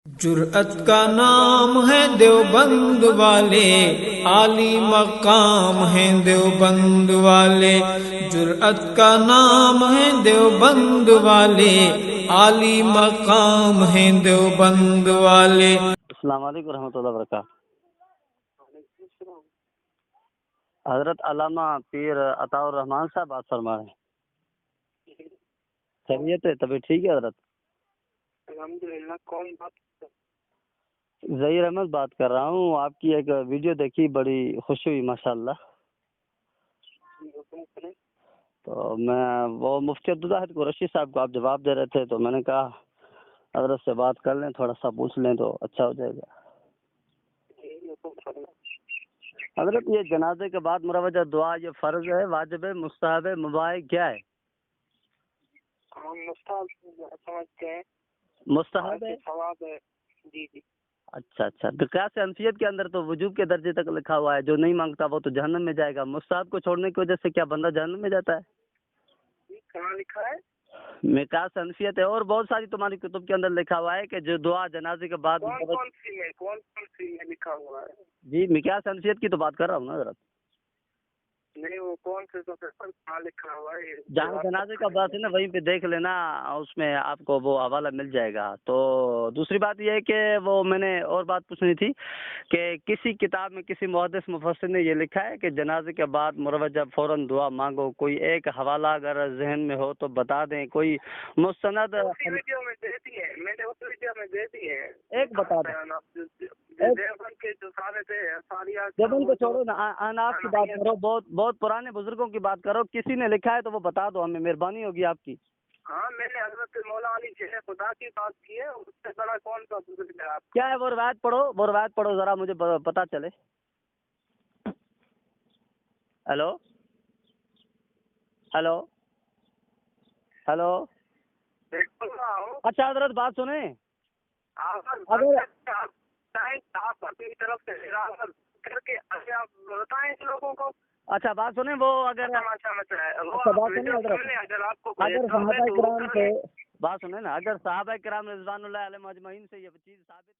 جرأت کا نام ہے دیوبند والے، عالی مقام ہے دیوبند والے۔ جرأت کا نام ہے دیوبند والے، عالی مقام ہے دیوبند والے۔ السلام علیکم ورحمۃ اللہ وبرکاتہ۔ حضرت علامہ پیر عطاء الرحمان صاحب بات فرما رہے ہیں۔ خیریت ہے؟ طبیعت ٹھیک ہے حضرت؟ الحمدللہ۔ کون بات؟ ظہیر احمد بات کر رہا ہوں۔ آپ کی ایک ویڈیو دیکھی، بڑی خوشی ہوئی ماشاءاللہ۔ تو میں وہ مفتی عبدالواحد قریشی صاحب کو آپ جواب دے رہے تھے، تو میں نے کہا حضرت سے بات کر لیں، تھوڑا سا پوچھ لیں تو اچھا ہو جائے گا۔ حضرت یہ جنازے کے بعد مروجہ دعا، یہ فرض ہے، واجب ہے، مستحب ہے، مباح کیا ہے؟ ہم مستحب سمجھتے ہیں، مستحب ہے، ثواب ہے۔ جی جی۔ اچھا اچھا۔ تو قیاس حنفیت کے اندر تو وجوب کے درجے تک لکھا ہوا ہے، جو نہیں مانگتا وہ تو جہنم میں جائے گا۔ مستحب کو چھوڑنے کی وجہ سے کیا بندہ جہنم میں جاتا ہے؟ کہاں لکھا ہے؟ مقیاس حنفیت ہے، اور بہت ساری تمہاری کتب کے اندر لکھا ہوا ہے کہ جو دعا جنازے کے بعد کون سی میں لکھا ہوا ہے؟ جی مقیاس حنفیت کی تو بات کر رہا ہوں نا حضرت۔ نہیں، وہ کون سے تو کہاں لکھا ہوا ہے؟ جہاں جنازے کا بات ہے نا، وہیں پہ دیکھ لینا، اس میں آپ کو وہ حوالہ مل جائے گا۔ تو دوسری بات یہ ہے کہ وہ میں نے اور بات پوچھنی تھی کہ کسی کتاب میں کسی محدث مفسر نے یہ لکھا ہے کہ جنازے کے بعد مروجہ فوراً دعا مانگو۔ کوئی ایک حوالہ اگر ذہن میں ہو تو بتا دیں، کوئی مستند ویڈیو میں دے دی ہے، میں نے اس ویڈیو میں دے دی ہے۔ ایک بتا دیں۔ دیوبند کے جو سارے تھے ساریات، دیوبند کو چھوڑو نا، اناف کی بات کرو، بہت پرانے بزرگوں کی بات کرو۔ کسی نے لکھا ہے تو وہ بتا دو ہمیں، مہربانی ہوگی آپ کی۔ ہاں، میں نے حضرت مولا علی شیخ خدا کی بات کی ہے، اس سے بڑا کون سا بزرگ ہے آپ؟ کیا ہے وہ روایت پڑھو، وہ روایت پڑھو ذرا، مجھے پتا چلے۔ Hello hello hello. اچھا حضرت بات سنیں، آپ اپنی طرف سے کر کے آپ بتائیں لوگوں کو۔ اچھا بات سنیں، وہ اگر بات سنیں حضرت، اگر آپ کو اگر صحابہ کرام سے بات سنیں نا، اگر صحابہ کرام رضوان اللہ علیہ اجمعین سے یہ چیز ثابت ہے